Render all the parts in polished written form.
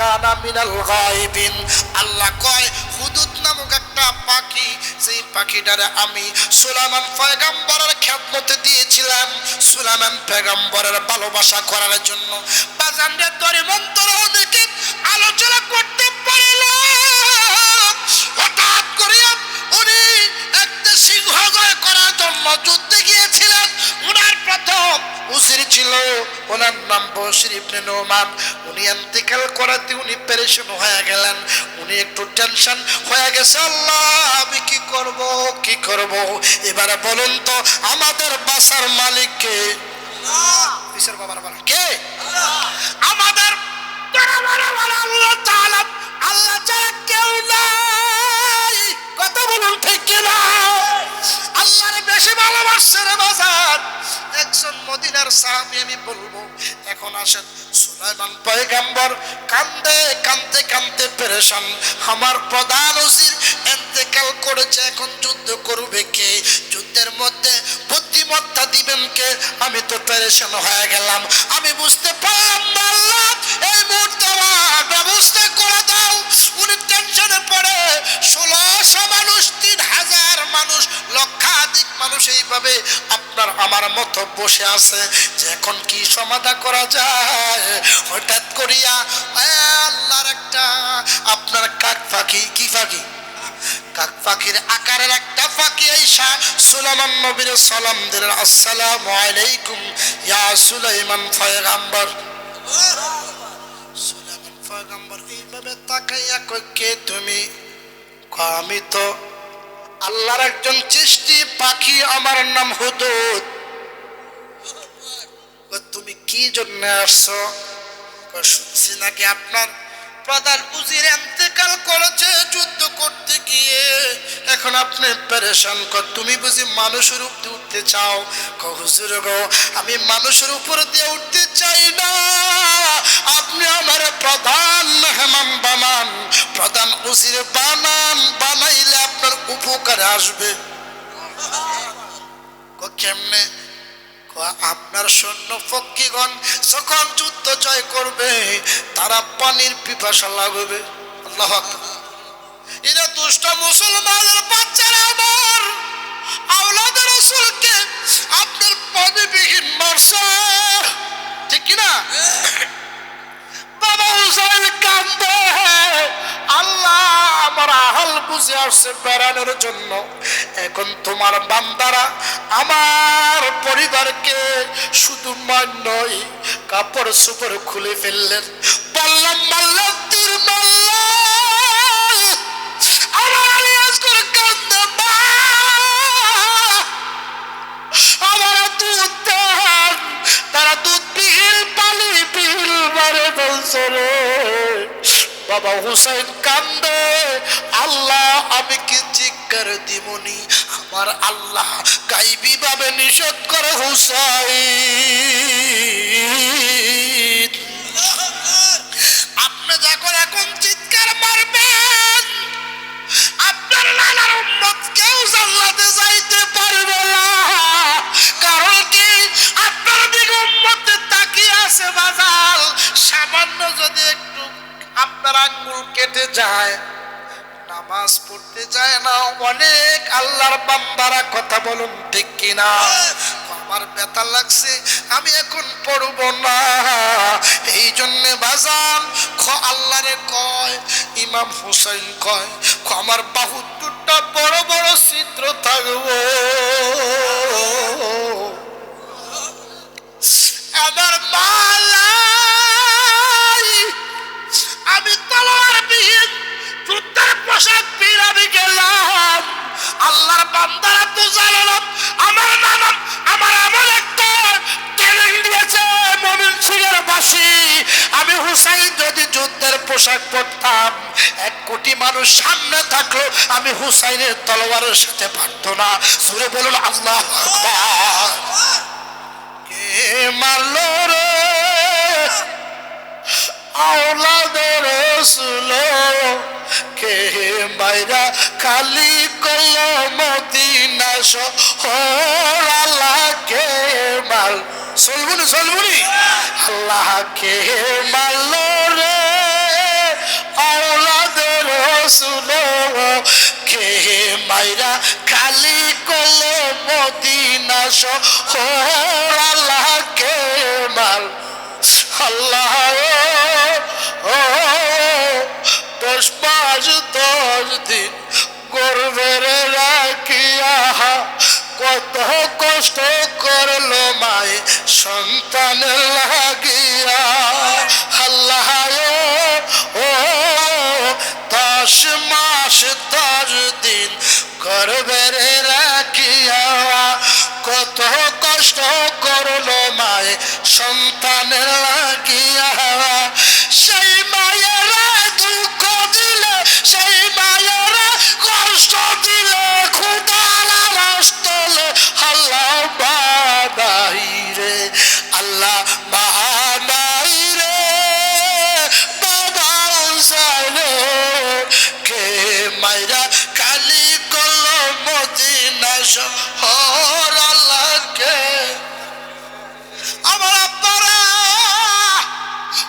কানা মিনাল গায়বিন। আল্লাহ কয় হুদুদ নামক একটা পাখি, সেই পাখিটারে আমি সুলাইমান পয়গম্বরের খেদমতে দিয়েছিলাম সুলাইমান পয়গম্বরের ভালোবাসা করার জন্য। বাজানদের দরে মন্তর ওদিকে আলোচনা করতে পারলাম, হঠাৎ করে উনি একটা সিংহ জয় করার জন্য যুদ্ধে গিয়েছিলেন। উনার প্রথম উজির ছিল, ওনার নাম বশির ইবনে নোমান। উনি ইন্তেকাল করাতে উনি পেরেশান হয়ে গেলেন, উনি একটু টেনশন হয়ে গেছে, আল্লাহ আমি কি করব কি করব। এবারে বলুন তো আমাদের বাসার মালিক কে? আল্লাহ। বাবার বলেন কে? আল্লাহ। আমাদের আল্লাহ তাআলা, আল্লাহ ছাড়া কেউ নাই। কথা বলুন ঠিক কি না? আল্লাহর বেশি ভালোবাসছে রে বাজার। একজন মদিনার সাহাবী আমি বলবো। এখন আসেন, সুলাইমান পয়গম্বর কান্দে কান্দতে কান্দতে পেরেশান, আমার প্রধান উজির ইন্তেকাল করেছে, এখন যুদ্ধ করবে কে? যুদ্ধের মধ্যে বুদ্ধিমত্তা দিবেন কে? আমি তো পেরেশান হয়ে গেলাম। আমি বুঝতে পারলাম না, আল্লাহ এই মুহূর্তে ব্যবস্থা করে দাও। উনি টেনশনে পড়ে 1600 মানুষ, 3000 মানুষ, লক্ষাধিক মানুষ এইভাবে আপনার আমার মতো বসে আছে যে এখন কি সমাধান করা যায়। হঠাৎ করিয়া আল্লাহর একটা আপনার কাক পাখি, কি পাখি? কাক পাখির আকারের একটা পাখি আইসা সুলাইমান নবীর সালাম দিলেন, আসসালামু আলাইকুম ইয়া সুলাইমান পয়গম্বর। সুলাইমান পয়গম্বর এইভাবে তাকাইয়া কই, কে তুমি? আমি তো আল্লাহর একজন সৃষ্টি পাখি, আমার নাম হুদুদ। তুমি কি জন্য আসছো? শুনছি নাকি আপনার প্রধান উজির ইন্তেকাল করেছে যুদ্ধ করতে গিয়ে, এখন আপনি পেরেশান। তুমি বুঝি মানুষের উপরে উঠতে চাও? হুজুর গো আমি মানুষের উপর দিয়ে উঠতে চাই না, আপনি আমার প্রধান মেহমান বানান, প্রধান উজির বানান, বানাইলে আপনার উপকারে আসবে। কেমনে? আপনার সৈন্য পক্ষীগণ যখন যুদ্ধ জয় করবে তারা পানির পিপাসা লাগবে। আল্লাহু আকবার। এরা দুষ্ট মুসলমানের বাচ্চারা আমার আওলাদে রাসূলকে আপনার পানিবিহীন মারছে, ঠিক কিনা? বাবা হুসাইন কান্দে, আল্লাহ আমার আহাল বুঝে আসছে বেড়ানোর জন্য। এখন তোমার বান্দারা আমার পরিবারকে শুধু নয় কাপড় চোপড় খুলে ফেললেন। বললাম মাল্লা তীর মাল্লা, আমার আলিয়াস করে কান্দে, আমার দুধ দেন। তারা দুধ বিহীন পানি বিহীন মারে বলছে রে। বাবা হুসাইন কান্দে, আল্লাহ আমি কি জিজ্ঞার দিমনি? আমার আল্লাহ গাইবি ভাবে নিষেধ করে হুসাইন, আপনি যখন এখন চিৎকার মারবেন আপনার নানার উম্মত কেউ জান্নাতে যাইতে পারবে না। কারণ কি? আপনার দিকে উম্মতে তাকিয়ে আছে বাজাল, সামান্য যদি একটু আপনার আঙ্গুল কেটে যায়, নামাজ পড়তে যায় না অনেক আল্লাহর বান্দারা। কথা বলুন ঠিক কিনা? আমার ব্যথা লাগছে, আমি এখন পড়ব না। এই জন্যে বাজান আল্লাহরে কয়, ইমাম হুসাইন কয় আমার বাহুটা বড় বড় ছিদ্র থাকবো, আমার মালাই, আমি তলোয়ার বিহীন যুদ্ধের পোশাক পরে আমি গেলাম। আল্লাহর বান্দারা তো জানলাম আমার নাম, আমার এমন একটা ট্রেনিং দিয়েছে মুমিন সিংহের বাসী। আমি হুসাইন যদি যুদ্ধের পোশাক পরতাম, 1 কোটি মানুষ সামনে থাকলো, আমি হুসাইনের তলোয়ারের সাথে পারত না। জোরে বলুন আল্লাহু আকবার। কে মারলো রে আওলাদে রাসূল, কে মাইরা খালি করলো মদিনা শহর? আল্লাহ কে মার, চলবুনি চলবুনি, আল্লাহ কে মারলো রে আওলাদে রাসূল কে মাইরা খালি করলো মদিনা শহর আল্লাহ কে মাল আল্লাহ ও 10 মাস 10 দিন গর্ভের রাখিয়া কত কষ্ট করলো মায়ে সন্তান লাগিয়া আল্লাহ ও 10 মাস 10 দিন গর্ভের রাখিয়া কত কষ্ট করলো মায়ে সন্তান লাগিয়া সেই মায়েরা দুঃখ দিলে সেই মায়েরা কষ্ট দিলে খুদার রাস্তালে আল্লাহ বানাই রে আল্লাহ বানাই রে বাবা জানো কে মাইরা খালি করলো মদিনা শহর আল্লাহ কে আমার আব্বারা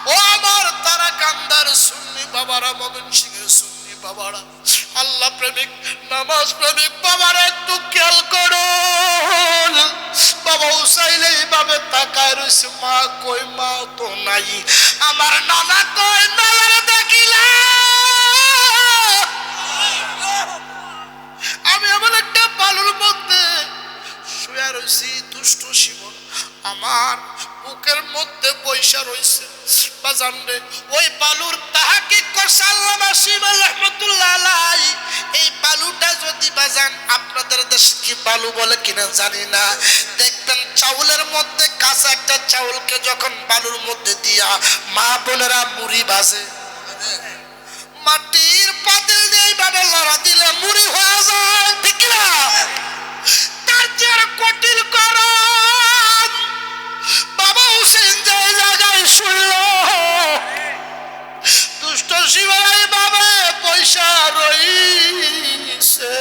ও আমার তারা কান্দার সুন্নি বাবারা মমিন সিংহের সুন্নি বাবারা আল্লাহ প্রেমিক নামাজ প্রেমিক বাবারা একটু খেয়াল করুন বাবা উসাইলে এইভাবে তাকায় রয়েছে মা কই মা তো নাই আমার নানা কই নানারে দেখিলা আমি এমন একটা বালুর মধ্যে শুয়ে রয়েছি দুষ্ট শিবন আমার বুকের মধ্যে পয়সা রয়েছে বাজান রে ওই বালুর তাহাকিক করছে আল্লামা শিবল রহমাতুল্লাহ আলাইহি এই বালুটা যদি বাজান আপনাদের দেশে কি বালু বলে কিনা জানি না দেখবেন চাউলের মধ্যে কাঁচা একটা চাউলকে যখন বালুর মধ্যে দিয়া মা বোনেরা মুড়ি ভাজে মাটির পাতিল দিয়ে এইভাবে লড়া দিলে মুড়ি হয়ে যায় ঠিক না তার চেয়ে কঠিন করম বাবা হুসেন যে জায়গায় শুনল দুষ্ট শিবাই বাবা পয়সা রইছে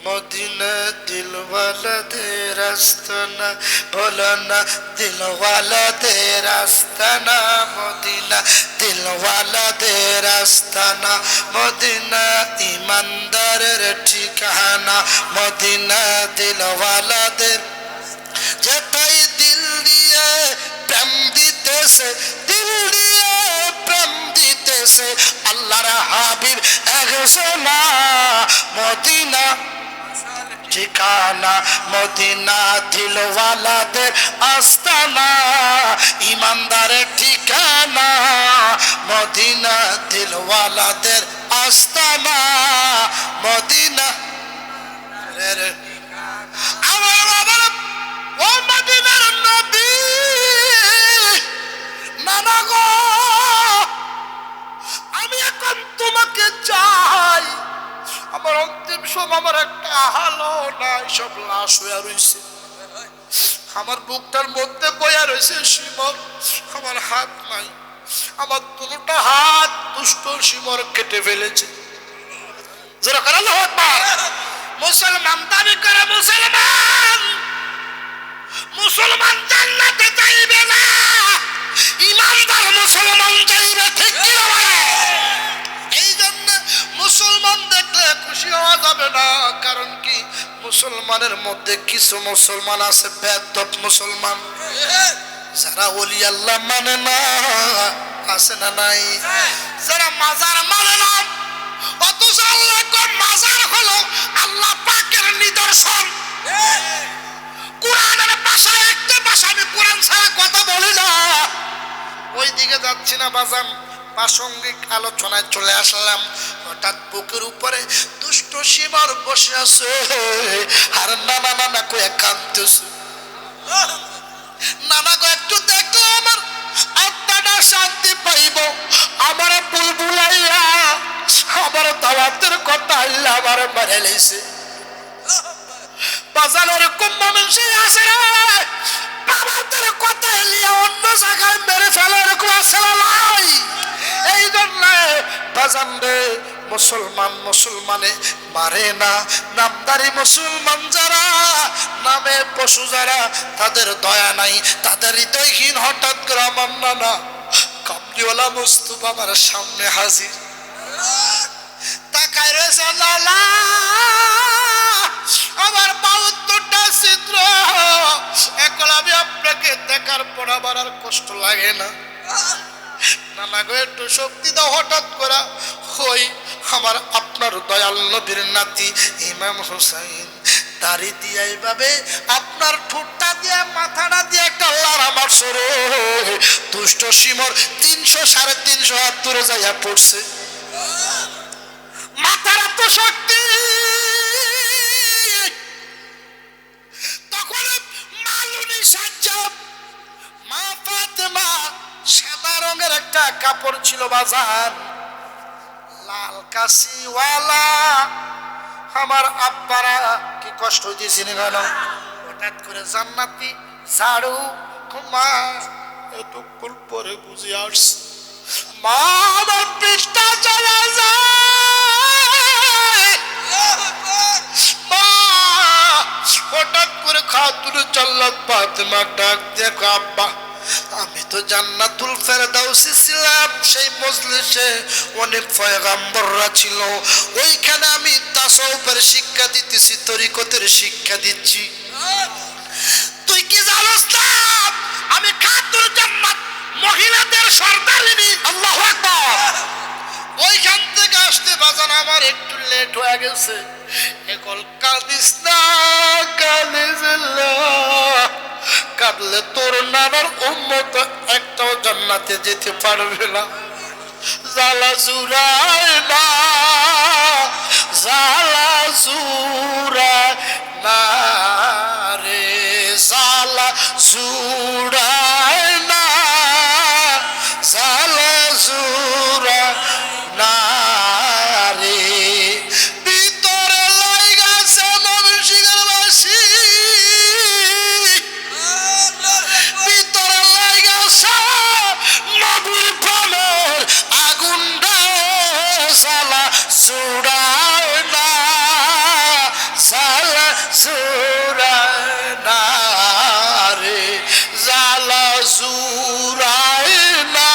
মদিনা দিলওয়ালাদের আস্তানা বলো না দিলওয়ালাদের আস্তানা মদিনা দিলওয়ালাদের আস্তানা মদিনা ইমানদারের ঠিকানা মদিনা দিলওয়ালাদের যেটাই দিল দিয়ে প্রেম দিতেছে দিল দিয়ে প্রেম দিতেছে আল্লাহর হাবিব একজনা মদিনা ঠিকানা মদিনা দিলওয়ালাদের আস্তানা ইমানদারের ঠিকানা মদিনা দিলওয়ালাদের আস্তানা মদিনা আমার বাবা ও মদিনার নবী নানা গো আমি এখন তোমাকে চাই আমার অন্তিম সময় আমার একটা হালো নাই সব লাশ হয়ে রয়েছে আমার বুকটার মধ্যে বয়া রয়েছে শিমর আমার হাত নাই আমার দুটো হাত দুষ্ট শিমর কেটে ফেলেছে যারা করে আল্লাহু আকবার মুসলমান দাবি করে মুসলমান মুসলমান জান্নাতে যাইবে না ইমানদার মুসলমান যাইবে ঠিক কি বলে এই জন্য মুসলমান দেখলে খুশি হওয়া যাবে না কারণ কি মুসলমানের মধ্যে কিছু মুসলমান আছে বেয়াদব মুসলমান যারা ওলি আল্লাহ মানে না আছে না নাই যারা মাজার মানে না অথচ আল্লাহ কোন মাজার হলো আল্লাহ পাকের নিদর্শন কোরআনের ভাষায় একটা ভাষা আমি কোরআন ছাড়া কথা বলি না ওই দিকে যাচ্ছি না বাজান প্রাসঙ্গিক আলোচনায় চলে আসলাম হঠাৎ বুকের উপরে দুষ্ট শিবর বসে আছে আর নানা নানা কয়ে কাঁদতেছে নানা গো একটু দেখলে আমার আত্মাটা শান্তি পাইব আমার বুলবুলাইয়া আমার দাওয়াতের কথা আল্লাহ আমার মেরে লইছে বাজারের কুম্ভ মানুষই আছে রে বাবাদের কথা এলিয়া অন্য জায়গায় মেরে ফেলার কোনো নাই এই জন্য বাজান রে মুসলমান মুসলমানে মারে না নামদারি মুসলমান যারা নামে পশু যারা তাদের দয়া নাই তাদের হৃদয়হীন হঠাৎ করে আমার নানা কামলিওয়ালা মুস্তাফা আমার সামনে হাজির। তাকায় রয়েছে লালা, আমার 72টা চিত্র, এখন আমি আপনাকে দেখার পর আমার আর কষ্ট লাগে না। নানা গো একটু শক্তি দাও। হঠাৎ করে হই আমার আপনার দয়াল নবীর নাতি ইমাম হুসাইন দাড়ি দিয়ে এইভাবে আপনার ঠোঁটটা দিয়ে মাথাটা দিয়ে একটা লারা মারছে রে, দুষ্ট সিমর 300 350 হাত দূরে যাইয়া পড়ছে। মাথার এত শক্তি। তখন মালুনি সাজ্জাব মা ফাতেমা সাদা রঙের একটা কাপড় ছিল বাজার, লাল কাশিওয়ালা। আমার আব্বারা কি কষ্ট হইতেছিল কেন? হঠাৎ করে জান্নাতি ঝাড়ু মা এতক্ষণ পরে বুঝে আসছে, মা আমার পৃষ্ঠা চলে যায়। মা হঠাৎ করে খাতুনে জান্নাত ফাতেমা ডাক দেখো, আব্বা আমি তো জান্নাতুল ফেরদাউসে ছিলাম, সেই মজলিসে অনেক পয়গম্বররা ছিল, ওইখানে আমি তাসাউফের শিক্ষা দিতেছি, তরিকতের শিক্ষা দিচ্ছি। তুই কি জানোস না আমি খাতুন জান্নাত মহিলাদের সর্দারিনী? আল্লাহু আকবার। ওইখান থেকে আসতে বাজান আমার একটু লেট হয়ে গেছে। এখন কাঁদিস না, কাঁদিস না, কাঁদলে তোর নানার উম্মত একটাও জান্নাতে যেতে পারবে না। জালা জুরায় না, জালা জুরায় না রে, জালা জুরায় না, জালা জুরায় না রে। ভিতরে লাইগাছে ময়মনসিংহের বাসী, ভিতরে লাইগাছে নবীর প্রেমের আগুনটা, জালা জুরায় না, জালা জুরায় না রে, জালা জুরায় না,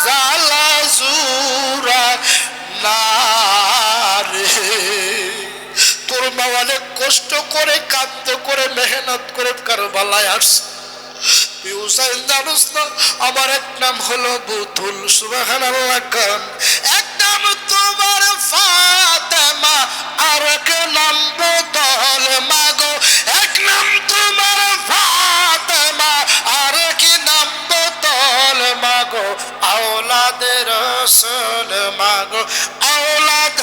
জালা জুরায় না রে। তোর মা অনেক কষ্ট করে কাঁদত করে মেহনত করে কারবালায় আসছে। হুসাইন জানোস না আমার এক নাম হলো বুতুল, সুবহানাল্লাহ কান। এক নাম তোমার ফাতেমা, আর এক নাম বুতুল মাগো। এক নাম তোমার ফাতেমা, আর এক নাম বুতুল মাগো। আওলাদে রাসূল মাগো, আওলাদ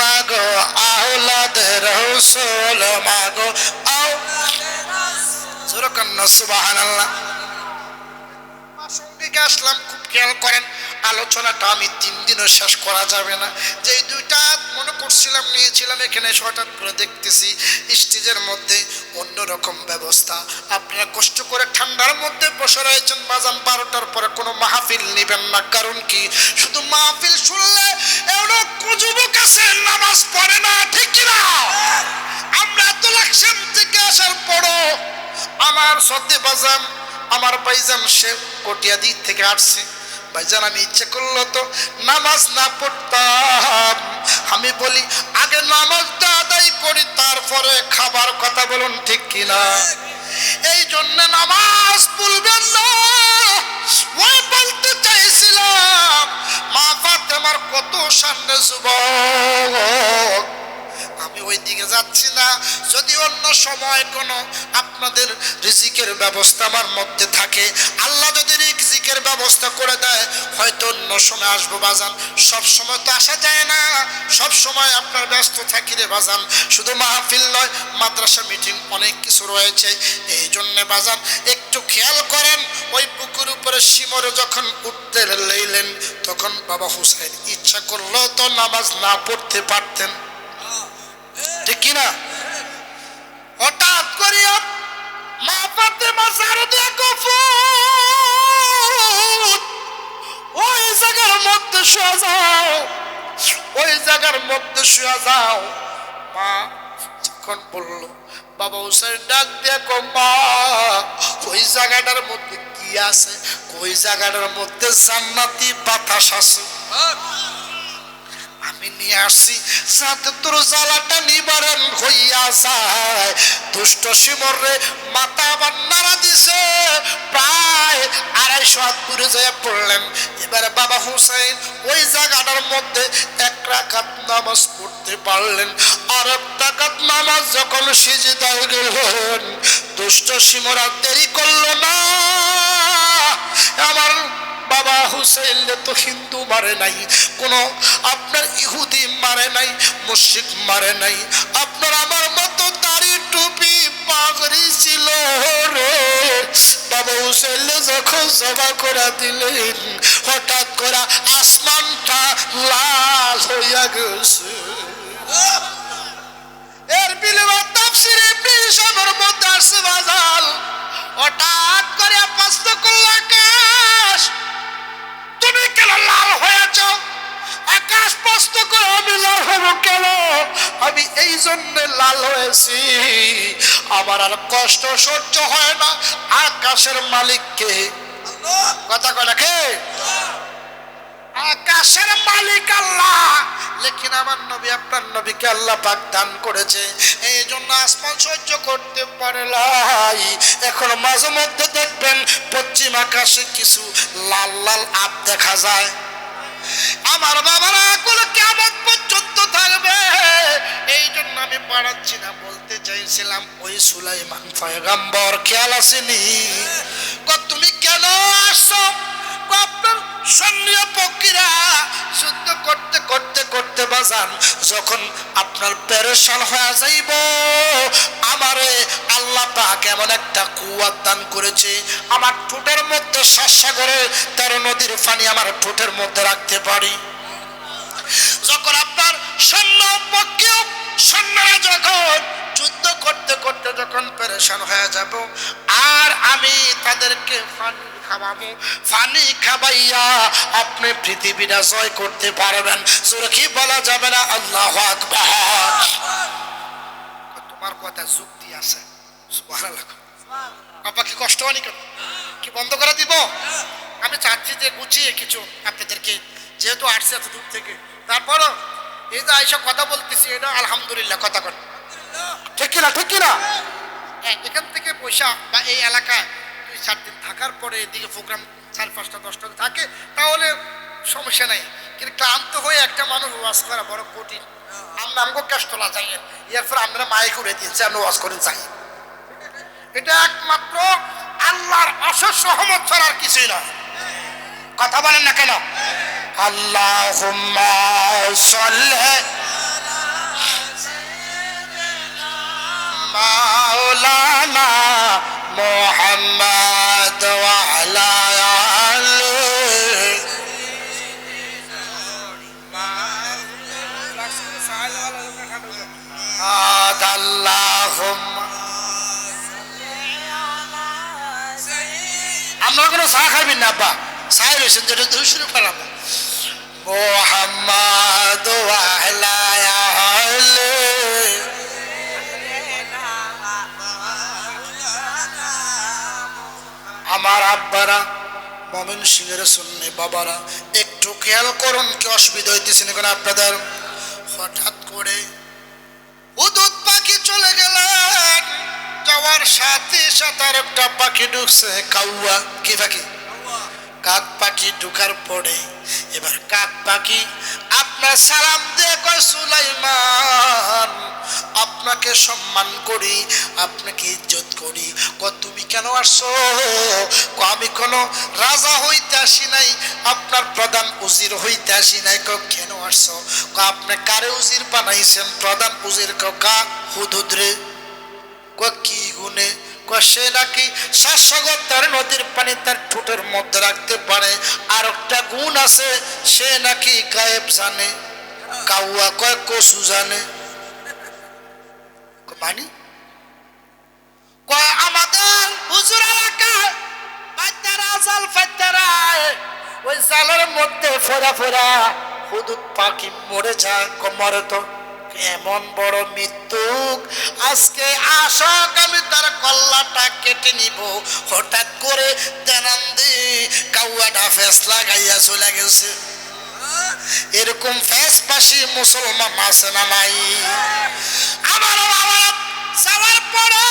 মাগো, আওলাদে রাসূল মাগো, সুবহানাল্লাহ। প্রাসঙ্গিকে আসলাম, খুব খেয়াল করেন। আলোচনাটা আমি 3 দিনও শেষ করা যাবে না। যে দুইটা মনে করছিলাম নিয়েছিলাম, এখানে হঠাৎ করে দেখতেছি স্টেজের মধ্যে অন্যরকম ব্যবস্থা। আপনারা কষ্ট করে ঠান্ডার মধ্যে বসে রয়েছেন বাজান, 12টার পরে কোনো মাহফিল নেবেন না। কারণ কি, শুধু মাহফিল শুনলে এমন যুবক আছে নামাজ পড়ে না, ঠিক কিনা? আমরা এত লাকসাম থেকে আসার পরও আমার সত্যি বাজান, আমার ভাইজান সে কটিয়াদি থেকে আসছে। ভাইজান আমি ইচ্ছে করলো তো নামাজ না পড়তাম। আমি বলি আগে নামাজটা আদায় করি, তারপরে খাবার কথা বলুন, ঠিক কিনা? এই জন্য নামাজ ভুলবেন না। ওই বলতে চাইছিলাম মা ফাতেমার কত সামনে যুবক, আমি ওই দিকে যাচ্ছি না। যদি অন্য সময় কোনো আপনাদের রিজিকের ব্যবস্থা আমার মধ্যে থাকে, আল্লাহ যদি রিজিকের ব্যবস্থা করে দেয়, হয়তো অন্য সময় আসবো বাজান। সব সময় তো আসা যায় না, সব সময় আপনার ব্যস্ত থাকি রে বাজান। শুধু মাহফিল নয়, মাদ্রাসা মিটিং অনেক কিছু রয়েছে। এই জন্য বাজান একটু খেয়াল করেন। ওই পুকুর উপরে শিমরে যখন উঠতে লাইলেন, তখন বাবা হুসাইন ইচ্ছা করলেও তো নামাজ না পড়তে পারতেন, ঠিক কিনা? হঠাৎ করিয়া মা ফাতেমা ঝাড়ু দিয়ে ওই জায়গার মধ্যে শুয়ে যাও, ওই জায়গার মধ্যে শুয়ে যাও। মা যখন বলল, বাবা হুসাইন ডাক দিয়ে মা ওই জায়গাটার মধ্যে কি আছে? ওই জায়গাটার মধ্যে জান্নাতি বাতাস আছে। আমি নিয়ে আসছি যাতে তোর জ্বালাটা নিবারণ হইয়া যায়। দুষ্ট শিমরে মাথা আবার নাড়া দিছে, প্রায় 250 হাত দূরে যেয়ে পড়লেন। এবারে বাবা হুসাইন ওই জায়গাটার মধ্যে 1 রাকাত নামাজ পড়তে পারলেন। আর 1 রাকাত নামাজ যখন সিজদায় গেলেন, দুষ্ট শিমরা দেরি করলো না। আমার বাবা হুসাইন তো হিন্দু মারে নাই, কোন আপনার ইহুদি মারে নাই, মুশরিক মারে নাই, আপনার আমার মতো দাড়ি টুপি পাগড়ি ছিল রে। বাবা হুসাইন যখন জবা করে দিলেন, হঠাৎ করে আসমানটা লাল হইয়া গেছে। এর বিলবা তাফসীরে ইবনে হিশামের মধ্যে আসছে বাজাল, হঠাৎ করে প্রশ্ন করল, আকাশ তুমি কেন লাল হয়েছ? আকাশ প্রশ্ন করে, আমি লাল হব কেন? আমি এই জন্য লাল হয়েছি, আমার আর কষ্ট সহ্য হয় না। আকাশের মালিককে কথা কয় কে? আকাশের মালিক আল্লাহ। লেকিন আমার নবী আপনার নবীকে আল্লাহ পাক দান করেছে, এই জন্য আসমান সহ্য করতে পারে নাই। এখন মাঝে মধ্যে দেখবেন পশ্চিম আকাশে কিছু লাল লাল আব দেখা যায়। আমার বাবারা এগুলো কিয়ামত পর্যন্ত থাকবে। এই জন্য আমি পারাচ্ছি না, বলতে চাইছিলাম ওই সুলাইমান পয়গম্বর খেয়াল আসেনি? তুমি কেন আসছো? আপনার সৈন্য পক্ষীরা যুদ্ধ করতে করতে করতে বাজান যখন আপনার পেরেশান হয়ে যাইব, আমারে আল্লাহ পাক এমন একটা কুওয়াত দান করেছে, আমার ঠোঁটের মধ্যে 7 সাগরের 13 নদীর পানি আমার ঠোঁটের মধ্যে রাখতে পারি। যখন আপনার সৈন্য পক্ষীয় সৈন্যরা যখন যুদ্ধ করতে করতে যখন পেরেশান হয়ে যাব, আর আমি তাদেরকে পানি খাওয়াবো, পানি খাওয়াইয়া আপনি পৃথিবীটা জয় করতে পারবেন। জোরে কি বলা যাবে না আল্লাহু আকবার? তোমার কথা যুক্তি আছে, সুবহানাল্লাহ। আপা কি কষ্ট হয়নি? কি বন্ধ করে দিব? আমি চাচ্ছি যে গুছিয়ে কিছু আপনাদেরকে, যেহেতু আসছে এত দূর থেকে, তারপরও এই যে আইসা কথা বলতেছি, এটা আলহামদুলিল্লাহ কথা কর, ঠিক কিনা? ঠিক কিনা? এখান থেকে পয়সা বা এই এলাকায় 2-4 দিন থাকার পরে এদিকে প্রোগ্রাম 4-5টা 10টা থাকে, তাহলে সমস্যা নাই। কিন্তু ক্লান্ত হয়ে একটা মানুষ ওয়াজ করা বড় কঠিন। আমরা আমাকে ক্যাশ তোলা যাই, এরপর আমরা মাইক উড়ে দিয়েছি, আমরা ওয়াজ করে যাই। এটা একমাত্র আল্লাহর অশেষ রহমত ছাড়া আর কিছুই নয়। কথা বলেন না কেন? আল্লাহুম্মা সাল্লি মাওলানা মুহাম্মদ ওয়া আলা আলিহি আল্লাহুম্মা। আমরা কোনো চা খাইবেন না আব্বা, চাই রয়েছেন যেটা দুশো ফেলাবো। মুহাম্মদ ওয়া আলা আলিহি। আমার আব্বারা মমিন সিংহের শুননি, বাবারা একটু খেয়াল করুন, কি অসুবিধা হইতেছে না আপনাদের? হঠাৎ করে হুদুদ পাখি চলে গেলেন, যাওয়ার সাথে সাথে আর একটা পাখি ঢুকছে, কাউয়া। কি পাখি? কাক পাখি। ঢুকার পরে এবার কাক পাখি আপনার সালাম দিয়ে কয়, সুলাইমান আপনাকে সম্মান করি, আপনাকে ইজ্জত করি। তুমি কেন আসছো? আমি কোনো রাজা হইতে আসি নাই, আপনার প্রধান উজির হইতে আসি নাই। কেন আসছো? আপনি কারে উজির বানাইছেন? প্রধান উজির। কা হুদুদ রে। কি গুণে? সে নাকি 7 সাগর 13 নদীর পানি তার ঠোঁটের মধ্যে রাখতে পারে। আর একটা গুণ আছে, সে নাকি গায়েব জানে। কাউয়া কয় কসু জানে। মানি কয় আমাদের হুজুর এলাকায় বাচ্চারা জাল ফাত্তারায়, ওই জালের মধ্যে ফোরা ফোরা হুদুদ পাখি মরে যায়। মরে তো এমন বড় মৃত্যু আজকে আশক আমি তার কল্লাটা কেটে নিব। হঠাৎ করে দেনান দি কাউয়াটা ফেস লাগাইয়া চলে গেছে। এরকম ফেসপাশি মুসলমান আছে না নাই? আমার বাবা যাওয়ার পরে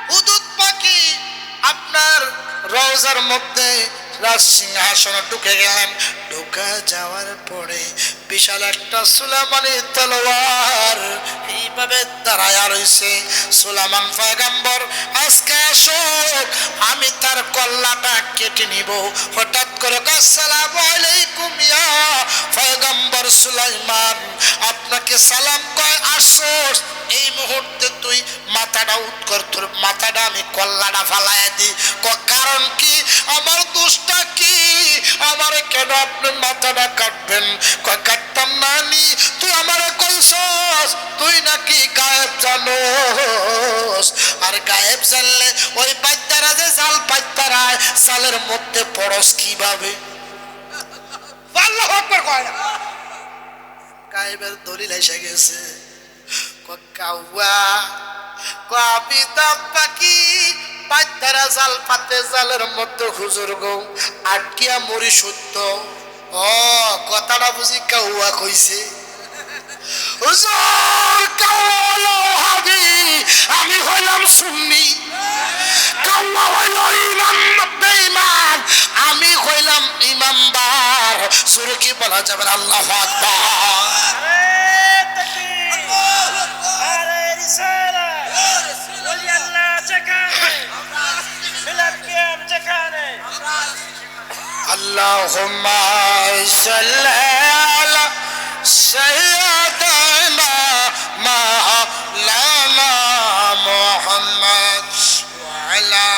হুদুদ পাখি আপনার রওজার মধ্যে রাজসিংহাসনে ঢুকে গেলেন। ঢুকে যাওয়ার পরে বিশাল একটা সুলাইমানি তলোয়ার এইভাবে দাঁড়ায়া রইছে। সুলাইমান পয়গম্বর আজকে আসুক আমি তার কল্লাটা কেটে নিব। হঠাৎ করে আসসালামু আলাইকুম ইয়া পয়গম্বর সুলাইমান, আপনাকে সালাম কয় আসছস। এই মুহূর্তে তুই মাথাটা উৎকর, তোর মাথাটা আমি কল্লাটা ফালাইয়া দিই। কারণ কি? আমার দোষটা কি? আমারে কেন আপনি মাথাটা কাটবেন? কাটতাম না নি, তুই আমারে কইছস তুই নাকি গায়েব জানোস। আর গায়েব জানলে ওই পাইতারা যে জাল পাইতারায় জালের মধ্যে পড়স কিভাবে? আল্লাহু আকবার কয় না। গায়েবের দলিল এসে গেছে। কাউয়া কবিতা পাখি পাইতারা জাল পাতে জালের মধ্যে হুজুর গো আটকিয়া মরি সত্য। ও কথাটা বুঝি কাউয়া কইছে। হুজুর কাউয়া হাবি, আমি হইলাম সুন্নি। কাউয়া হইল ইমাম বেঈমান, আমি হইলাম ইমামবার। জোরে কি বলা যাবে? আল্লাহু আকবার। اللهم صل على سيدنا مولانا محمد وعلى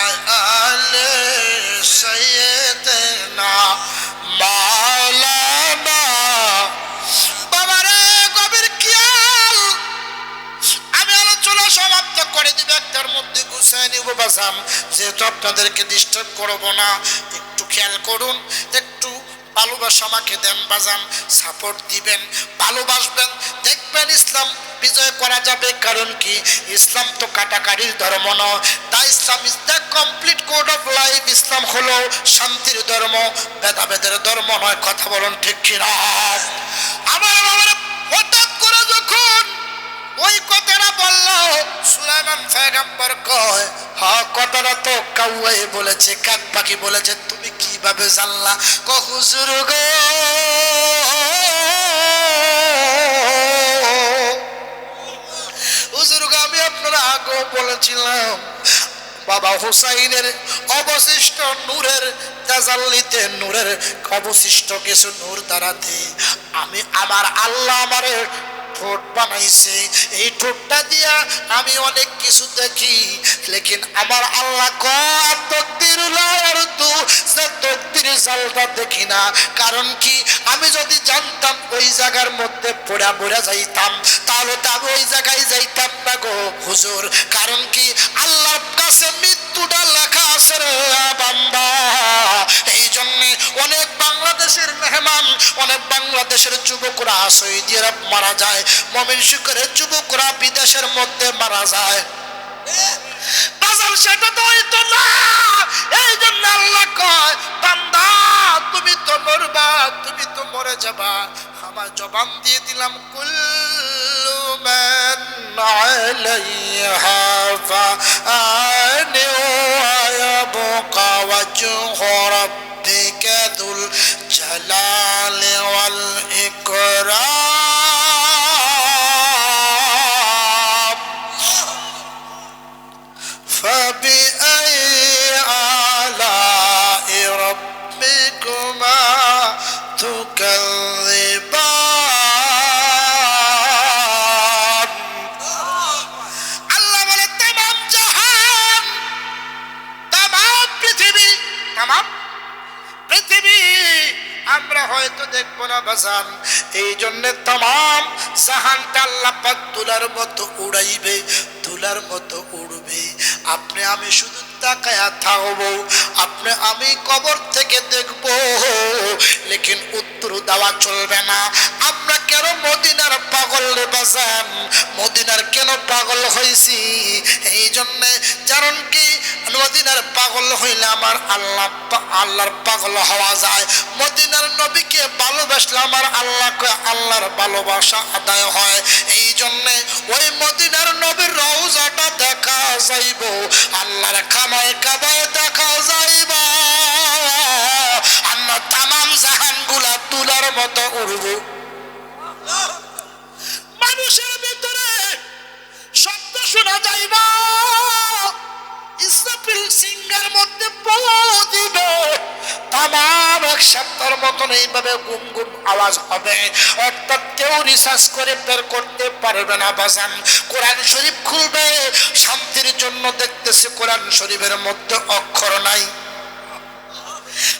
آل سيدنا مولانا। বাবারে গভীর খেয়াল। আমি আলোচনা সমাপ্ত করে দিব, একটার মধ্যে গুছাই নিব বাজান, যেহেতু আপনাদেরকে ডিস্টার্ব করবো না। একটু খেয়াল করুন, একটু ভালোবাসা আমাকে দেন বাজান, সাপোর্ট দিবেন, ভালোবাসবেন, দেখবেন ইসলাম বিজয় করা যাবে। কারণ কি? ইসলাম তো কাটাকাটির ধর্ম নয়। তাই Islam is the complete code of life. ইসলাম হলো শান্তির ধর্ম, ভেদাভেদের ধর্ম নয়। কথা বলুন ঠিক কিনা? আমার হঠাৎ করে যখন ওই কথাটা বলল সুলাইমান পয়গম্বর কয়, হ্যাঁ কথাটা তো কাউয়াই বলেছে, কাক পাখি বলেছে, তুমি কিভাবে জানলা? হুজুর গো হুজুর গো আমি আপনারা আগেও বলেছিলাম বাবা হুসাইনের অবশিষ্ট নূরের তাজাল্লিতে, নূরের অবশিষ্ট কিছু নূর দ্বারাতে আমি আমার আল্লাহ আমারে ঠোঁট বানাইছে। এই ঠোঁটটা দিয়া আমি অনেক কিছু দেখি, লেকিন আমার আল্লাহ কয় তকদির জালটা দেখি না। কারণ কি? আমি যদি জানতাম ওই জায়গার মধ্যে পড়া পড়া যাইতাম, তাহলে তো আমি ওই জায়গায় যাইতাম না গো হুজুর। কারণ কি? আল্লাহর কাছে মৃত্যুটা লেখা আছে রে বান্দা। এই জন্যে অনেক বাংলাদেশের মেহমান, অনেক বাংলাদেশের যুবকরা সৌদি আরব মারা যায়, ময়মনসিংহের যুবকরা বিদেশের মধ্যে মারা যায়। সেটা তো হইতো না। এই জন্য আল্লাহ কয় বান্দা তুমি তো মরবা, তুমি তো মরে যাবা। আমার জবান দিয়ে দিলাম কুল্লু মান আলাইহা ফান ওয়া ইয়াবকা ওয়াজহু রাব্বিকা যুল জালালি ওয়াল ইকরাম। فبأي آلاء ربكما تكذبان। আল্লাহ বলে तमाम জাহান, तमाम পৃথিবী, तमाम পৃথিবী আমরা হয়তো দেখবো না বাজান। এই জন্য तमाम জাহানটা আল্লাহ পাক তুলার মতো উড়াইবে, তুলার মতো উড়বে। আপনি আমি শুধু তাকায়া থাকবো, আপনি আমি কবর থেকে দেখবো, লেকিন উত্তর দেওয়া চলবে না। আমরা কেন কেন মদিনার পাগল রে বাজান, মদিনার কেন পাগল হইছি? এই জন্য কারণ কি, মদিনার পাগল হইলে আমার আল্লাহর পাগল হওয়া যায়। মদিনার নবীকে ভালোবাসলে আমার আল্লাহর ভালোবাসা আদায় হয়। এই জন্য ওই মদিনার নবীর রওজাটা দেখা যাইব, আল্লাহর খামায় কাবায় দেখা যাইব, আমরা তামাম জাহান গুলা তুলার মতো উড়ব। মানুষের ভিতরে শব্দ শোনা যাইব, ইসরাফিল সিংহের মধ্যে দিবে, তামাম এক সপ্তাহের মতন এইভাবে গুনগুন আওয়াজ হবে, অর্থাৎ কেউ রিসার্চ করে বের করতে পারবে না বাজান। কোরআন শরীফ খুলবে, শান্তির জন্য দেখতেছে কোরআন শরীফের মধ্যে অক্ষর নাই।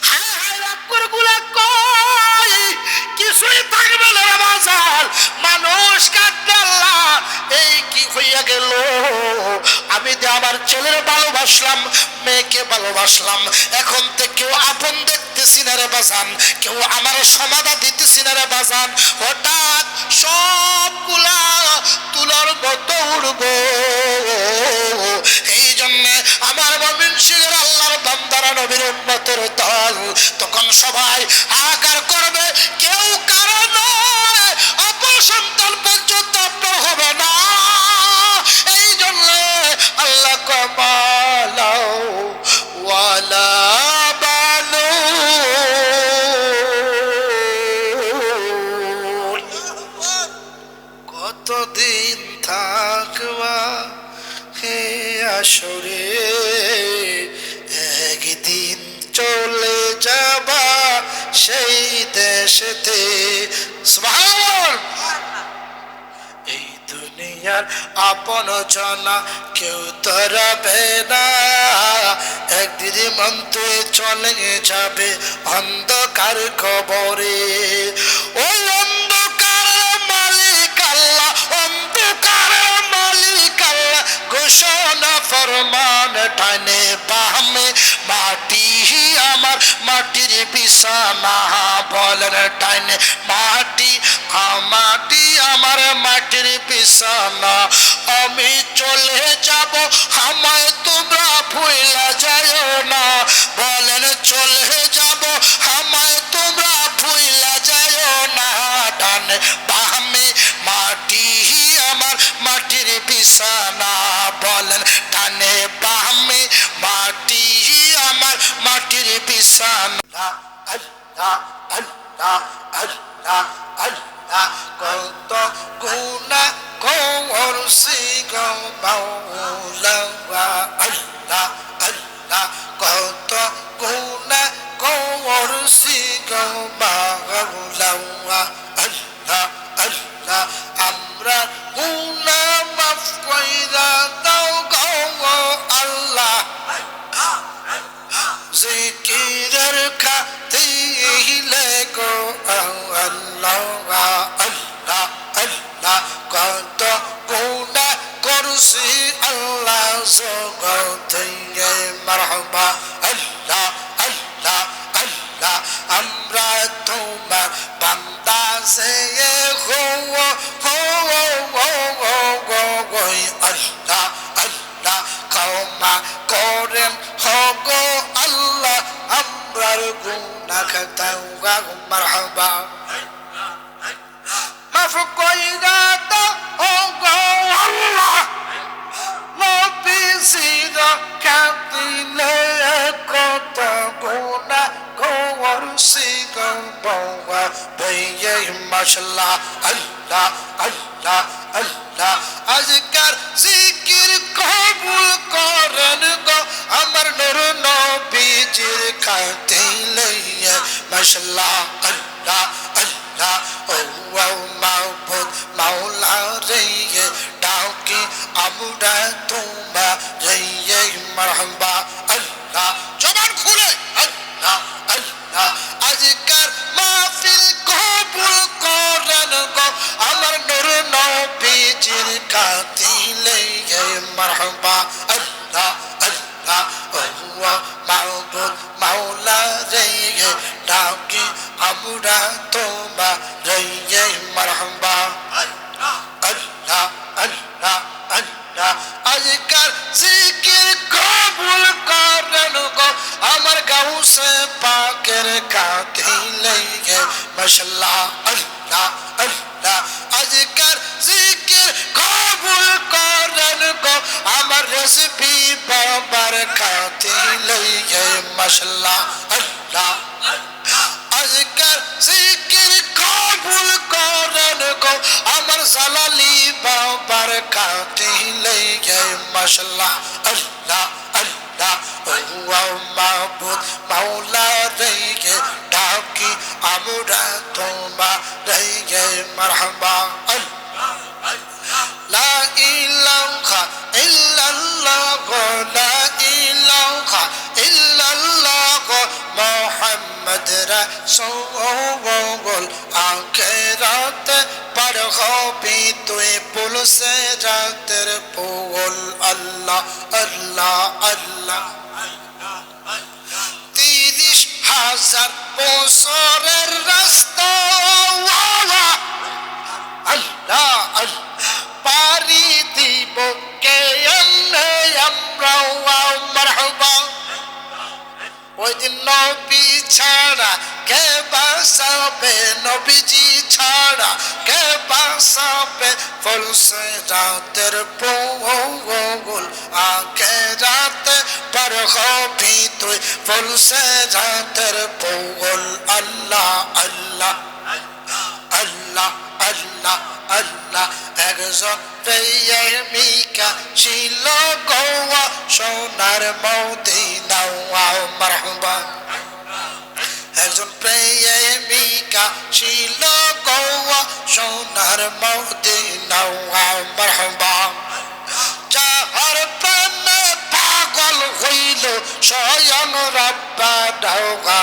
হায় হায়, অক্ষরগুলা কই, কিছুই থাকবে না বাজার। মানুষ কাঁদবে, আল্লাহ এই কি হইয়া গেল, আমি যে আমার ছেলের ভালোবাসলাম, মেয়েকে ভালোবাসলাম, এখন তো কেউ আপন দেখতেছি না রে বাজান, কেউ আমার সমাধা দিতেছি না রে বাজান। হঠাৎ সবগুলা তুলার মতো উড়ব। এই জন্য আমার মুমিন শিরের আল্লাহর বান্দারা নবীর উম্মতের দল তখন সবাই হাহাকার করবে, কেউ কারো নয়, অপসন্তান পর্যন্ত আপনার হবে না। এই জন্য আল্লাহ কমালাও ওয়ালা বানু, কতদিন থাকবা হে আসরে, একদিন চলে যাবা সেই দেশেতে। সুবহানাল্লাহ। এই দুনিয়ার আপন জনা কেউ তো রবে না, একদিন মন তুই চলে যাবে অন্ধকার কবরে। ওই অন্ধকারের মালিক আল্লাহ, অন্ধকারের মালিক আল্লাহ, ঘোষণা ফরমান টানে বামে, মাটি আমার মাটির বিছানা, বলেন টানে মাটি মাটি আমার মাটির বিছানা, আমি চলে যাব আমায় তোমরা ভুলা যাও না, বলেন চলে যাব আমায় তোমরা ভুলা যাও না। ডানে বামে মাটি আমার মাটির বিছানা, বলেন ডানে বামে মাটি আমার মাটির বিছানা। আল্লাহ আল্লাহ আল্লাহ আল্লাহ, কত গুনাহ করছি গো মাওলা, আল্লাহ আল্লাহ, কত গুনাহ করছি গো মাওলা, আল্লাহ আল্লাহ, আমরা গুনাহ মাফ কইরা দাও গো আল্লাহ, জিকিরের খাতিলে গো আল্লাহ, আল্লাহ আল্লাহ, কত গুনাহ করছি আল্লাহ জগতে, মারহাবা আল্লাহ আল্লাহ আল্লাহ, আমরা তোমার বান্দা যে হো হো হো গো, আল্লাহ আল্লাহ, ক্ষমা করেন হগো আল্লাহ আমরার গুনাহ খাতাও, মারহাবা মাফ কইরা দাও ওগো আল্লাহ, নবীজির খাতিলে কত গুনাহ করছি গো বাবা, বইয়ে মাশাআল্লাহ, আল্লাহ আল্লাহ আল্লাহ, আজকার জিকির কবুল করেন গো আমার নূর নবীজির খাতিলে, মাশাআল্লাহ আল্লাহ আল্লাহ। ও মাবুদ মাওলা রে, ডাকি আমরা তোমার রে, মারহাবা আল্লাহ, জবান খুলে আল্লাহ আল্লাহ, আজকার মাহফিল কবুল করেন গো আমার নূর নবীজির খাতিলে, মারহাবা আল্লাহ আল্লাহ। ও মাবুদ মাওলা রে, ডাকি আমরা তোমারে মারহাবা আল্লাহ আল্লাহ আল্লাহ আজকাল জিকির কবুল করেন গো আমার গাউসে পাকের কাঁদিলে মাশাআল্লাহ আল্লাহ আল্লাহ আজকাল জিকির কবুল করেন গো আমার রেসিপি বাবার কাঁদিলে মাশাআল্লাহ আল্লাহ আজকাল জিকির কবুল করেন গো আমার জালালি বাবার কাঁদিলে মাশাআল্লাহ আল্লাহ আল্লাহ ও মাবুদ মাওলা রে ডাকি আমরা তোমারে মারহাবা লা ইলাহা ইল্লাল্লাহ লা ইলাহা ইল্লাল্লাহ মুহাম্মদ রাসূল আখিরাতে পার হবি তুই পুলসে রাতের পোল আল্লাহ আল্লাহ আল্লাহ 30,000 বছরের রাস্তা আল্লাহ আল্লাহ পারি দিব কেমনে আমরা মারহাবা ওই দিন নবী ছাড়া কে বাঁচাবে নবীজি ছাড়া কে বাঁচাবে ফুলসে রাতের পোল আখিরাতে পার হবি তুই ফুলসে রাতের পোল আল্লাহ আল্লাহ আল্লাহ আল্লাহ আল্লাহ একজন প্রেমিকা ছিল গোয়া সোনার মদিনা মারহাবা একজন প্রেমিকা ছিল গোয়া সোনার মদিনা মারহাবা যাহার প্রেমে পাগল হইল স্বয়ং রব্বানা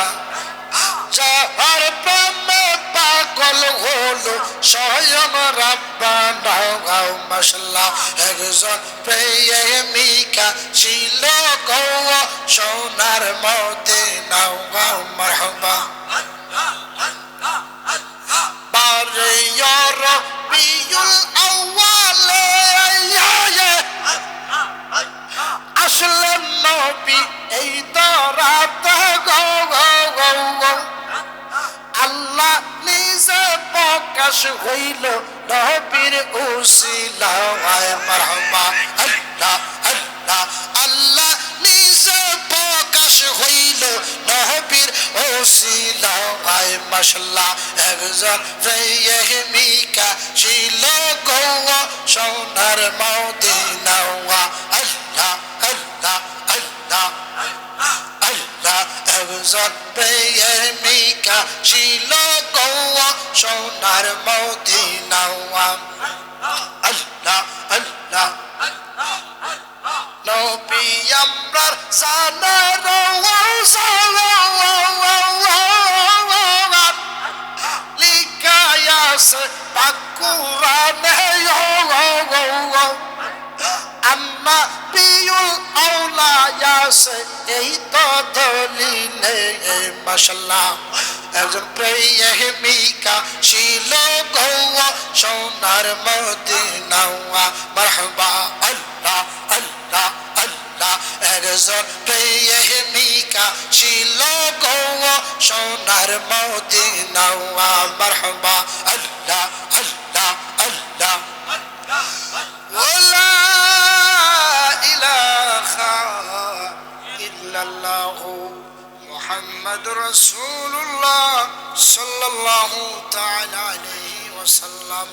যাহার প্রেমে পাগল হলো স্বয়ং রব্বানা মাশাআল্লাহ একজন প্রেমিকা ছিল গোয়া সোনার মদিনা মারহাবা বারে ইয়া রবিউল আউয়াল আসলেন নবী এই দরাতে গো আল্লাহ নিজে প্রকাশ হইল নবীর উসিলায় মারহাবা আল্লাহ আল্লাহ আল্লাহ নিজে প্রকাশ হইল নবীর উসিলায় মাশাআল্লাহ একজন প্রেমিকা ছিল গোয়া সোনার মদিনা আল্লাহ আল্লাহ আল্লাহ আল্লাহ একজন প্রেমিকা ছিল গোয়া সোনার মদিনা আল্লাহ আল্লাহ নবী আমরার সানার লিখায়াস পাক কুরআনে আম্মা বিউল আউলায়াসে এই তো দলিলে মাশাআল্লাহ একজন প্রেমিকা ছিল গোয়া সোনার মদিনা মারহাবা আল্লাহ আল্লাহ আল্লাহ একজন প্রেমিকা ছিল গোয়া সোনার মদিনা মারহাবা আল্লাহ আল্লাহ আল্লাহ ওয়ালা ইলাহা ইল্লাল্লাহু মুহাম্মাদুর রাসূলুল্লাহ সাল্লাল্লাহু তাআলা আলাইহি ওয়াসাল্লাম